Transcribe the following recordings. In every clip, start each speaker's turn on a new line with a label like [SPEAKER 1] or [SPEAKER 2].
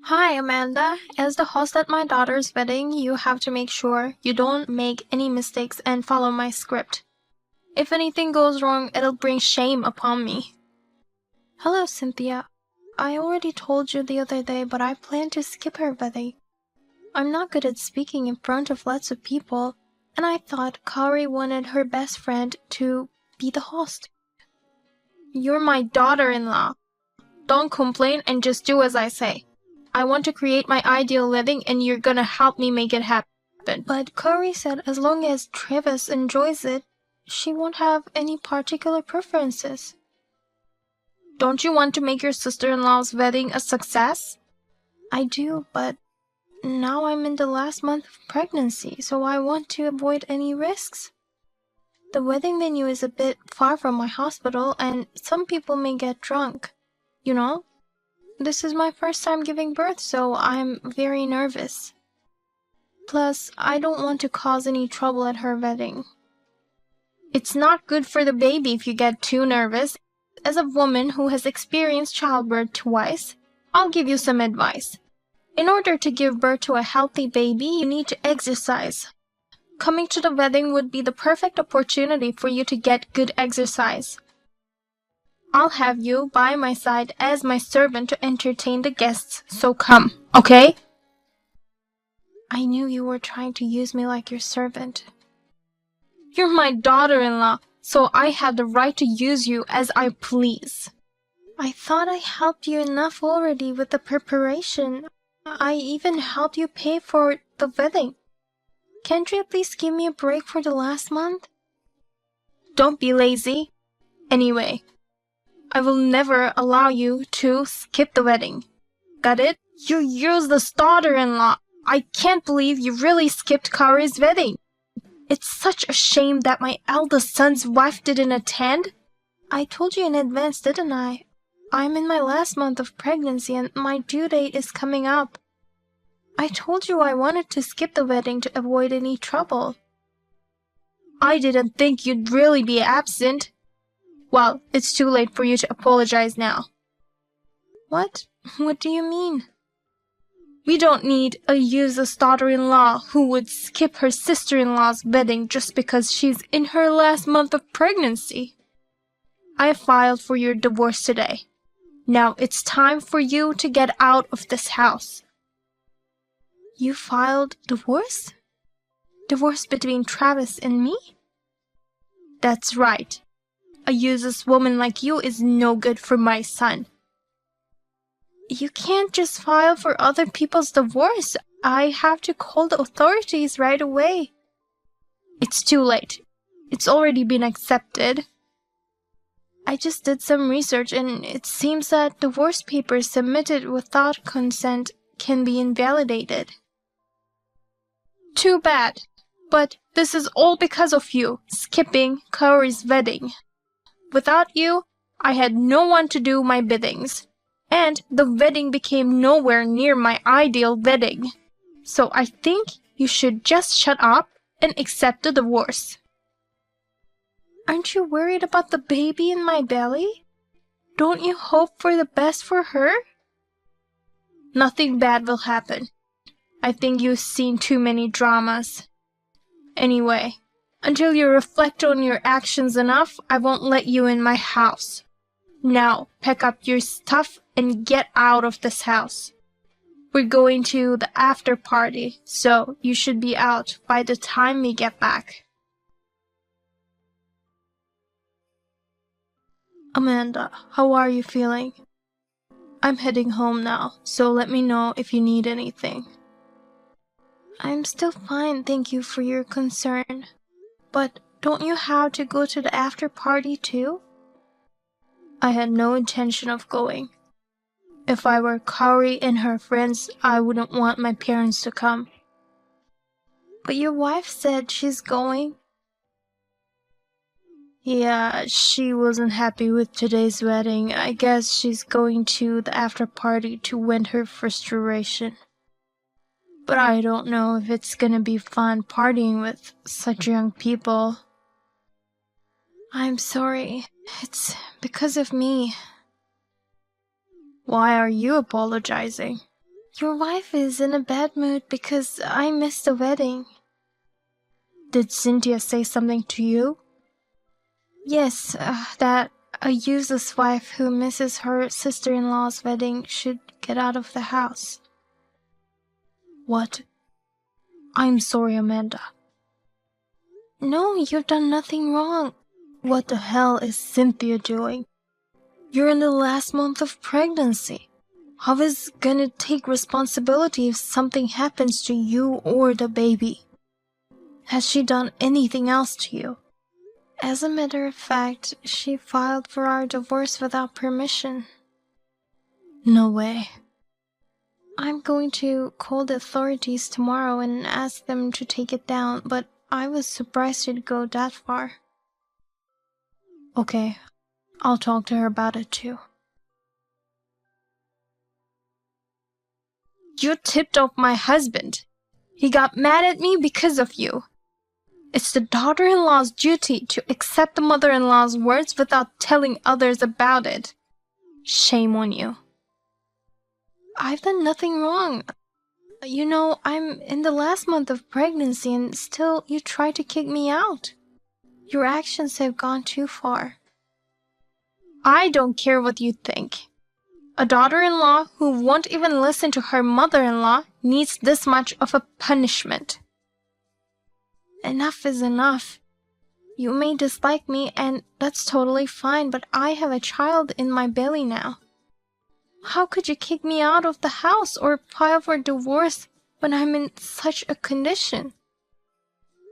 [SPEAKER 1] Hi, Amanda. As the host at my daughter's wedding, you have to make sure you don't make any mistakes and follow my script. If anything goes wrong, it'll bring shame upon me. Hello, Cynthia. I already told you the other day, but I plan to skip her wedding. I'm not good at speaking in front of lots of people, and I thought Kari wanted her best friend to be the host. You're my daughter-in-law. Don't complain and just do as I say. I want to create my ideal wedding and you're gonna help me make it happen. But Kari said as long as Travis enjoys it, she won't have any particular preferences. Don't you want to make your sister-in-law's wedding a success? I do, but now I'm in the last month of pregnancy, so I want to avoid any risks. The wedding venue is a bit far from my hospital and some people may get drunk. You know? This is my first time giving birth, so I'm very nervous. Plus, I don't want to cause any trouble at her wedding. It's not good for the baby if you get too nervous. As a woman who has experienced childbirth twice, I'll give you some advice. In order to give birth to a healthy baby, you need to exercise. Coming to the wedding would be the perfect opportunity for you to get good exercise. I'll have you by my side as my servant to entertain the guests, so come, okay? I knew you were trying to use me like your servant. You're my daughter-in-law, so I have the right to use you as I please. I thought I helped you enough already with the preparation. I even helped you pay for the wedding. Can't you at least give me a break for the last month? Don't be lazy. Anyway, I will never allow you to skip the wedding. Got it? You useless daughter-in-law. I can't believe you really skipped Kari's wedding. It's such a shame that my eldest son's wife didn't attend. I told you in advance, didn't I? I'm in my last month of pregnancy and my due date is coming up. I told you I wanted to skip the wedding to avoid any trouble. I didn't think you'd really be absent. Well, it's too late for you to apologize now. What? What do you mean? We don't need a useless daughter-in-law who would skip her sister-in-law's wedding just because she's in her last month of pregnancy. I filed for your divorce today. Now it's time for you to get out of this house. You filed divorce? Divorce between Travis and me? That's right. A useless woman like you is no good for my son. You can't just file for other people's divorce. I have to call the authorities right away. It's too late. It's already been accepted. I just did some research and it seems that divorce papers submitted without consent can be invalidated. Too bad. But this is all because of you, skipping Kari's wedding. Without you, I had no one to do my biddings, and the wedding became nowhere near my ideal wedding. So I think you should just shut up and accept the divorce. Aren't you worried about the baby in my belly? Don't you hope for the best for her? Nothing bad will happen. I think you've seen too many dramas. Anyway, until you reflect on your actions enough, I won't let you in my house. Now, pack up your stuff and get out of this house. We're going to the after party, so you should be out by the time we get back. Amanda, how are you feeling? I'm heading home now, so let me know if you need anything. I'm still fine, thank you for your concern. But don't you have to go to the after party too? I had no intention of going. If I were Kari and her friends, I wouldn't want my parents to come. But your wife said she's going. Yeah, she wasn't happy with today's wedding. I guess she's going to the after party to vent her frustration. But I don't know if it's gonna be fun partying with such young people. I'm sorry. It's because of me. Why are you apologizing? Your wife is in a bad mood because I missed the wedding.
[SPEAKER 2] Did Cynthia say something to you?
[SPEAKER 1] Yes, that a useless wife who misses her sister-in-law's wedding should get out of the house.
[SPEAKER 2] What? I'm sorry, Amanda.
[SPEAKER 1] No, you've done nothing wrong.
[SPEAKER 2] What the hell is Cynthia doing? You're in the last month of pregnancy. How is gonna take responsibility if something happens to you or the baby? Has she done anything else to you?
[SPEAKER 1] As a matter of fact, she filed for our divorce without permission.
[SPEAKER 2] No way.
[SPEAKER 1] I'm going to call the authorities tomorrow and ask them to take it down, but I was surprised she'd go that far.
[SPEAKER 2] Okay, I'll talk to her about it too.
[SPEAKER 1] You tipped off my husband. He got mad at me because of you. It's the daughter-in-law's duty to accept the mother-in-law's words without telling others about it. Shame on you. I've done nothing wrong. You know, I'm in the last month of pregnancy and still you try to kick me out. Your actions have gone too far. I don't care what you think. A daughter-in-law who won't even listen to her mother-in-law needs this much of a punishment. Enough is enough. You may dislike me, and that's totally fine, but I have a child in my belly now. How could you kick me out of the house or file for divorce when I'm in such a condition?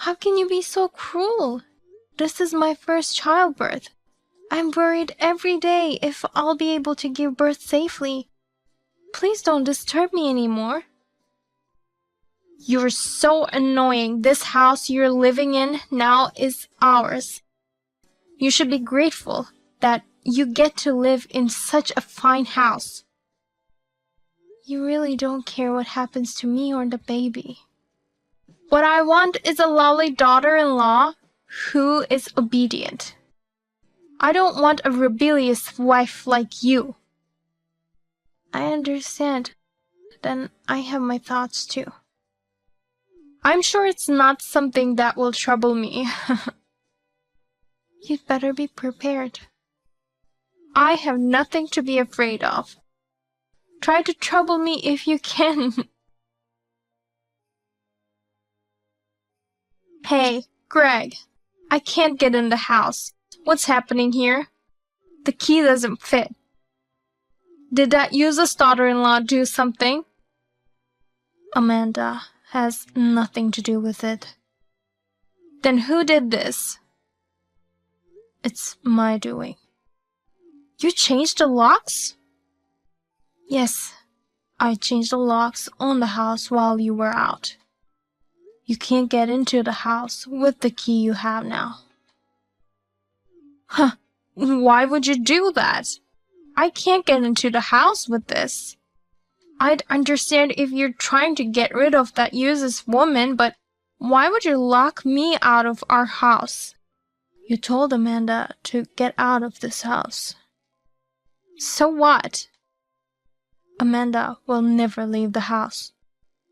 [SPEAKER 1] How can you be so cruel? This is my first childbirth. I'm worried every day if I'll be able to give birth safely. Please don't disturb me anymore. You're so annoying. This house you're living in now is ours. You should be grateful that you get to live in such a fine house. You really don't care what happens to me or the baby. What I want is a lovely daughter-in-law who is obedient. I don't want a rebellious wife like you. I understand. Then I have my thoughts too. I'm sure it's not something that will trouble me. You'd better be prepared. I have nothing to be afraid of. Try to trouble me if you can. Hey, Greg. I can't get in the house. What's happening here? The key doesn't fit. Did that useless daughter-in-law do something?
[SPEAKER 2] Amanda has nothing to do with it.
[SPEAKER 1] Then who did this?
[SPEAKER 2] It's my doing.
[SPEAKER 1] You changed the locks?
[SPEAKER 2] Yes, I changed the locks on the house while you were out. You can't get into the house with the key you have now.
[SPEAKER 1] Huh, why would you do that? I can't get into the house with this. I'd understand if you're trying to get rid of that useless woman, but why would you lock me out of our house?
[SPEAKER 2] You told Amanda to get out of this house.
[SPEAKER 1] So what?
[SPEAKER 2] Amanda will never leave the house.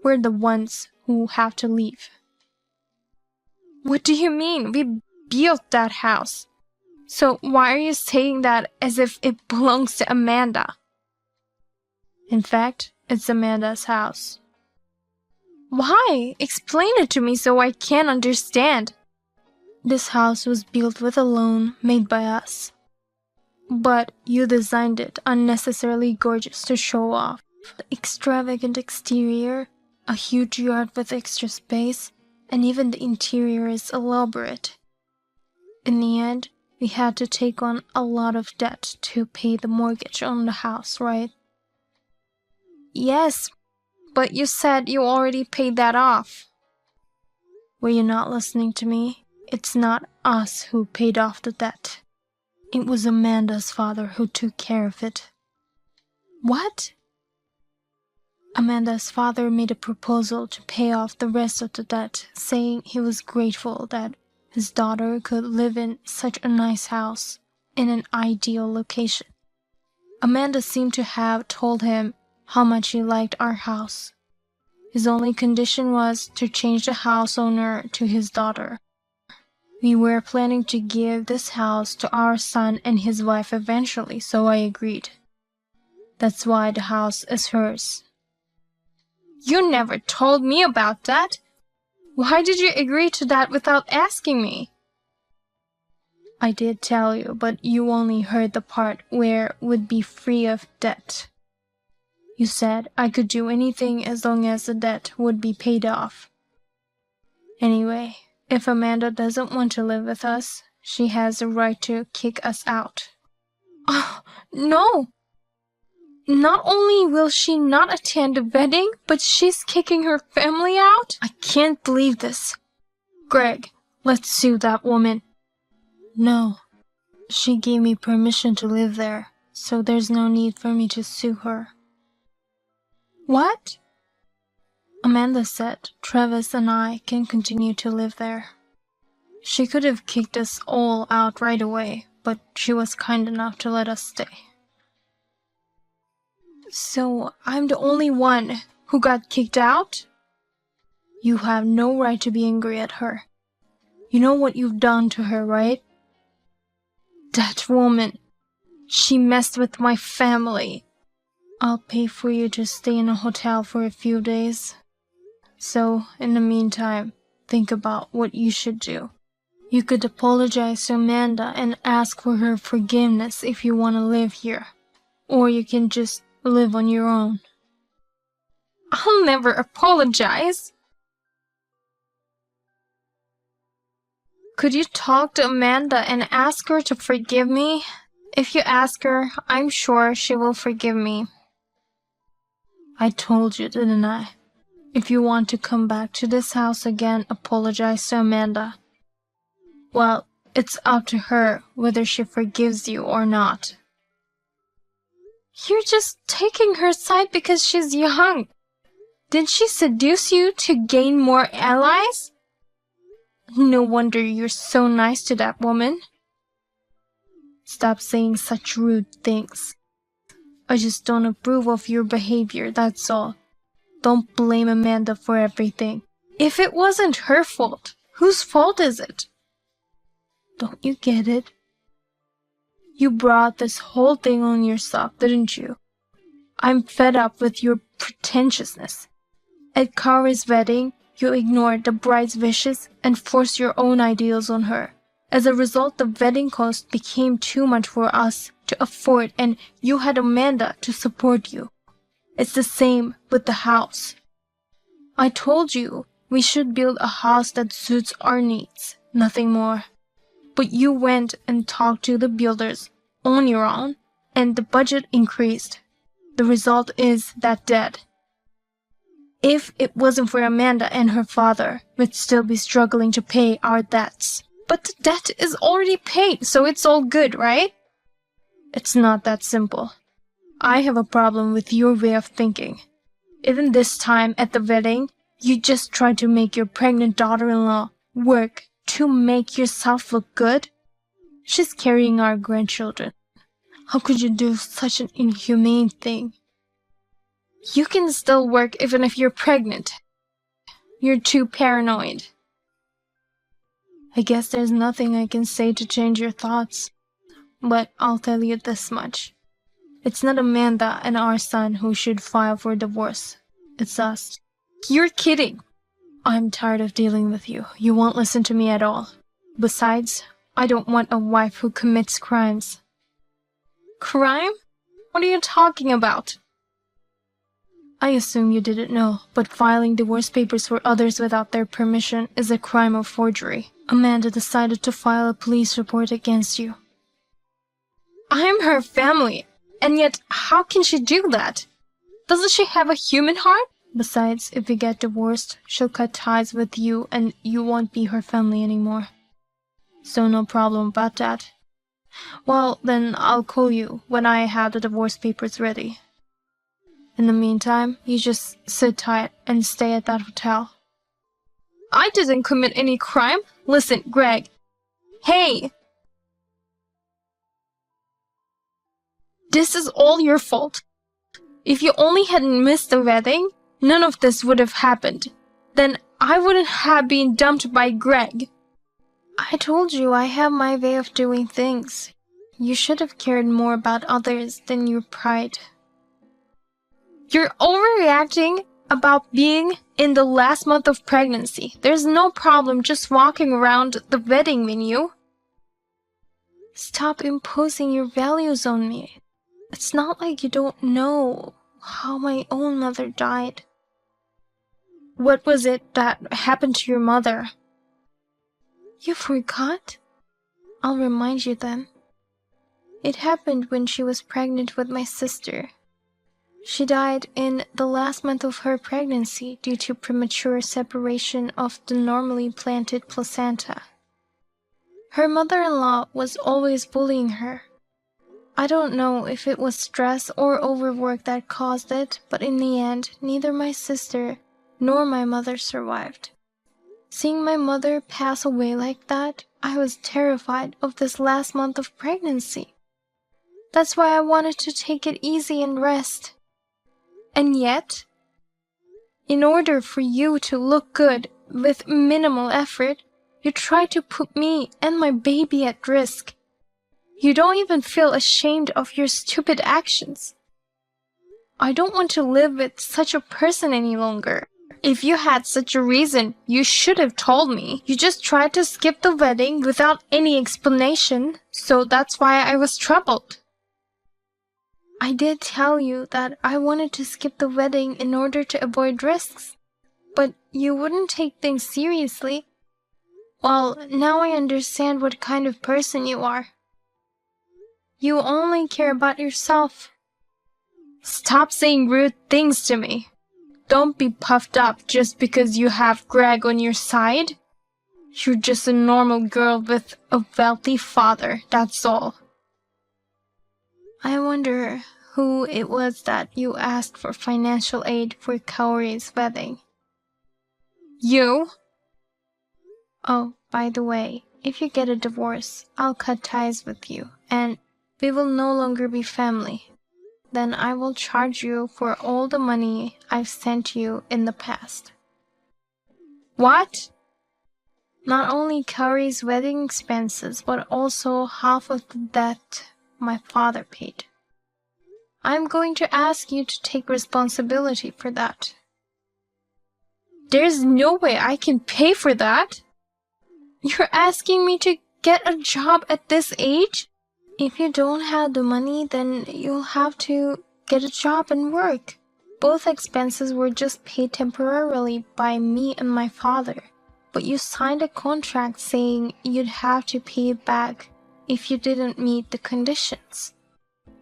[SPEAKER 2] We're the ones who have to leave.
[SPEAKER 1] What do you mean? We built that house. So why are you saying that as if it belongs to Amanda?
[SPEAKER 2] In fact, it's Amanda's house.
[SPEAKER 1] Why? Explain it to me so I can understand.
[SPEAKER 2] This house was built with a loan made by us. But you designed it unnecessarily gorgeous to show off. The extravagant exterior, a huge yard with extra space, and even the interior is elaborate. In the end, we had to take on a lot of debt to pay the mortgage on the house, right?
[SPEAKER 1] Yes, but you said you already paid that off.
[SPEAKER 2] Were you not listening to me? It's not us who paid off the debt. It was Amanda's father who took care of it.
[SPEAKER 1] What?
[SPEAKER 2] Amanda's father made a proposal to pay off the rest of the debt, saying he was grateful that his daughter could live in such a nice house in an ideal location. Amanda seemed to have told him how much he liked our house. His only condition was to change the house owner to his daughter. We were planning to give this house to our son and his wife eventually, so I agreed. That's why the house is hers.
[SPEAKER 1] You never told me about that. Why did you agree to that without asking me?
[SPEAKER 2] I did tell you, but you only heard the part where would be free of debt. You said I could do anything as long as the debt would be paid off. Anyway, if Amanda doesn't want to live with us, she has the right to kick us out.
[SPEAKER 1] Oh, no! Not only will she not attend the wedding, but she's kicking her family out? I can't believe this. Greg, let's sue that woman.
[SPEAKER 2] No, she gave me permission to live there, so there's no need for me to sue her.
[SPEAKER 1] What?
[SPEAKER 2] Amanda said Travis and I can continue to live there. She could have kicked us all out right away, but she was kind enough to let us stay.
[SPEAKER 1] So I'm the only one who got kicked out?
[SPEAKER 2] You have no right to be angry at her. You know what you've done to her, right?
[SPEAKER 1] That woman, she messed with my family.
[SPEAKER 2] I'll pay for you to stay in a hotel for a few days. So, in the meantime, think about what you should do. You could apologize to Amanda and ask for her forgiveness if you want to live here. Or you can just live on your own.
[SPEAKER 1] I'll never apologize. Could you talk to Amanda and ask her to forgive me? If you ask her, I'm sure she will forgive me.
[SPEAKER 2] I told you, didn't I? If you want to come back to this house again, apologize to Amanda. Well, it's up to her whether she forgives you or not.
[SPEAKER 1] You're just taking her side because she's young. Did she seduce you to gain more allies? No wonder you're so nice to that woman.
[SPEAKER 2] Stop saying such rude things. I just don't approve of your behavior, that's all. Don't blame Amanda for everything.
[SPEAKER 1] If it wasn't her fault, whose fault is it?
[SPEAKER 2] Don't you get it? You brought this whole thing on yourself, didn't you? I'm fed up with your pretentiousness. At Kari's wedding, you ignored the bride's wishes and forced your own ideals on her. As a result, the wedding cost became too much for us to afford, and you had Amanda to support you. It's the same with the house. I told you we should build a house that suits our needs, nothing more. But you went and talked to the builders on your own, and the budget increased. The result is that debt. If it wasn't for Amanda and her father, we'd still be struggling to pay our debts.
[SPEAKER 1] But the debt is already paid, so it's all good, right?
[SPEAKER 2] It's not that simple. I have a problem with your way of thinking. Even this time at the wedding, you just tried to make your pregnant daughter-in-law work to make yourself look good. She's carrying our grandchildren. How could you do such an inhumane thing?
[SPEAKER 1] You can still work even if you're pregnant. You're too paranoid.
[SPEAKER 2] I guess there's nothing I can say to change your thoughts. But I'll tell you this much. It's not Amanda and our son who should file for divorce. It's us.
[SPEAKER 1] You're kidding.
[SPEAKER 2] I'm tired of dealing with you. You won't listen to me at all. Besides, I don't want a wife who commits crimes.
[SPEAKER 1] Crime? What are you talking about?
[SPEAKER 2] I assume you didn't know, but filing divorce papers for others without their permission is a crime of forgery. Amanda decided to file a police report against you.
[SPEAKER 1] I'm her family, and yet how can she do that? Doesn't she have a human heart?
[SPEAKER 2] Besides, if we get divorced, she'll cut ties with you and you won't be her family anymore. So no problem about that. Well, then I'll call you when I have the divorce papers ready. In the meantime, you just sit tight and stay at that hotel.
[SPEAKER 1] I didn't commit any crime. Listen, Greg. Hey! This is all your fault. If you only hadn't missed the wedding, none of this would have happened. Then I wouldn't have been dumped by Greg.
[SPEAKER 2] I told you I have my way of doing things. You should have cared more about others than your pride.
[SPEAKER 1] You're overreacting about being in the last month of pregnancy. There's no problem just walking around the wedding venue.
[SPEAKER 2] Stop imposing your values on me. It's not like you don't know how my own mother died.
[SPEAKER 1] What was it that happened to your mother?
[SPEAKER 2] You forgot? I'll remind you then. It happened when she was pregnant with my sister. She died in the last month of her pregnancy due to premature separation of the normally planted placenta. Her mother-in-law was always bullying her. I don't know if it was stress or overwork that caused it, but in the end, neither my sister nor my mother survived. Seeing my mother pass away like that, I was terrified of this last month of pregnancy. That's why I wanted to take it easy and rest. And yet, in order for you to look good with minimal effort, you try to put me and my baby at risk. You don't even feel ashamed of your stupid actions. I don't want to live with such a person any longer. If you had such a reason, you should have told me. You just tried to skip the wedding without any explanation, so that's why I was troubled. I did tell you that I wanted to skip the wedding in order to avoid risks, but you wouldn't take things seriously. Well, now I understand what kind of person you are. You only care about yourself.
[SPEAKER 1] Stop saying rude things to me. Don't be puffed up just because you have Greg on your side. You're just a normal girl with a wealthy father, that's all.
[SPEAKER 2] I wonder who it was that you asked for financial aid for Kaori's wedding.
[SPEAKER 1] You?
[SPEAKER 2] Oh, by the way, if you get a divorce, I'll cut ties with you, and we will no longer be family. Then I will charge you for all the money I've sent you in the past.
[SPEAKER 1] What?
[SPEAKER 2] Not only Kaori's wedding expenses, but also half of the debt my father paid. I'm going to ask you to take responsibility for that.
[SPEAKER 1] There's no way I can pay for that.
[SPEAKER 2] You're asking me to get a job at this age? If you don't have the money, then you'll have to get a job and work. Both expenses were just paid temporarily by me and my father. But you signed a contract saying you'd have to pay it back if you didn't meet the conditions.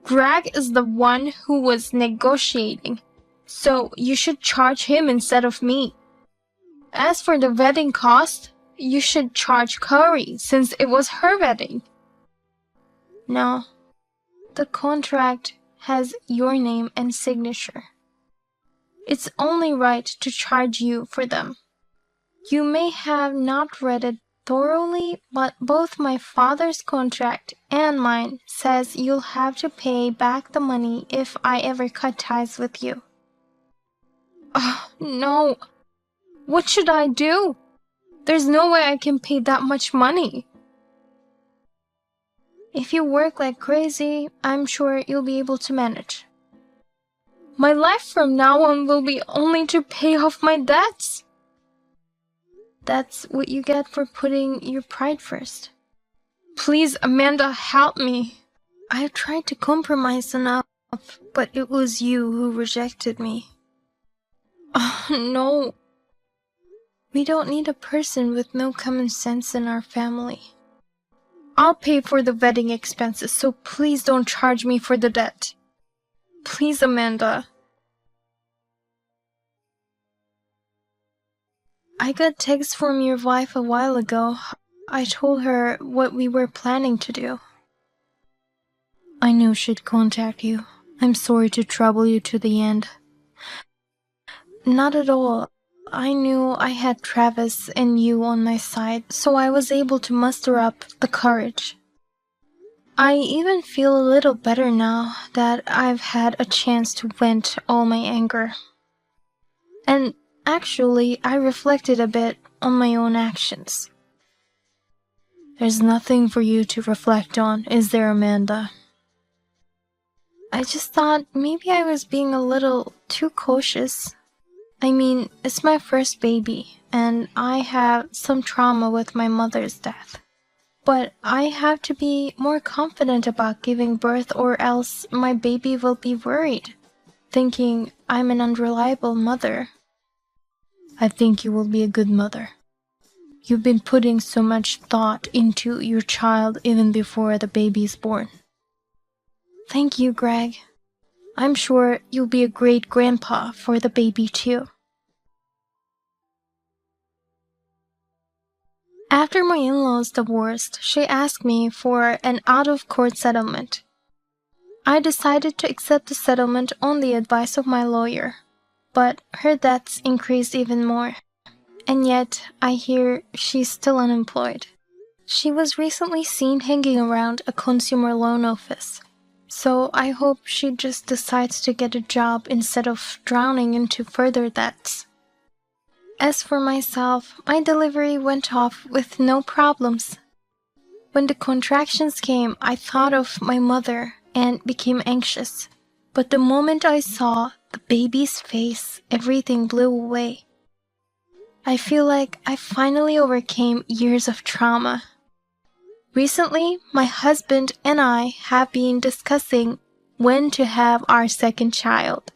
[SPEAKER 1] Greg is the one who was negotiating, so you should charge him instead of me. As for the wedding cost, you should charge Kaori since it was her wedding.
[SPEAKER 2] No, the contract has your name and signature. It's only right to charge you for them. You may have not read it thoroughly, but both my father's contract and mine says you'll have to pay back the money if I ever cut ties with you.
[SPEAKER 1] Oh, no. What should I do? There's no way I can pay that much money.
[SPEAKER 2] If you work like crazy, I'm sure you'll be able to manage.
[SPEAKER 1] My life from now on will be only to pay off my debts.
[SPEAKER 2] That's what you get for putting your pride first.
[SPEAKER 1] Please, Amanda, help me.
[SPEAKER 2] I've tried to compromise enough, but it was you who rejected me.
[SPEAKER 1] Oh, no.
[SPEAKER 2] We don't need a person with no common sense in our family.
[SPEAKER 1] I'll pay for the wedding expenses, so please don't charge me for the debt. Please, Amanda.
[SPEAKER 2] I got text from your wife a while ago. I told her what we were planning to do. I knew she'd contact you. I'm sorry to trouble you to the end. Not at all. I knew I had Travis and you on my side, so I was able to muster up the courage. I even feel a little better now that I've had a chance to vent all my anger. And actually, I reflected a bit on my own actions. There's nothing for you to reflect on, is there, Amanda? I just thought maybe I was being a little too cautious. I mean, it's my first baby, and I have some trauma with my mother's death. But I have to be more confident about giving birth, or else my baby will be worried, thinking I'm an unreliable mother. I think you will be a good mother. You've been putting so much thought into your child even before the baby is born. Thank you, Greg. I'm sure you'll be a great grandpa for the baby too. After my in-laws divorced, she asked me for an out-of-court settlement. I decided to accept the settlement on the advice of my lawyer, but her debts increased even more. And yet, I hear she's still unemployed. She was recently seen hanging around a consumer loan office, so I hope she just decides to get a job instead of drowning into further debts. As for myself, my delivery went off with no problems. When the contractions came, I thought of my mother and became anxious. But the moment I saw the baby's face, everything blew away. I feel like I finally overcame years of trauma. Recently, my husband and I have been discussing when to have our second child.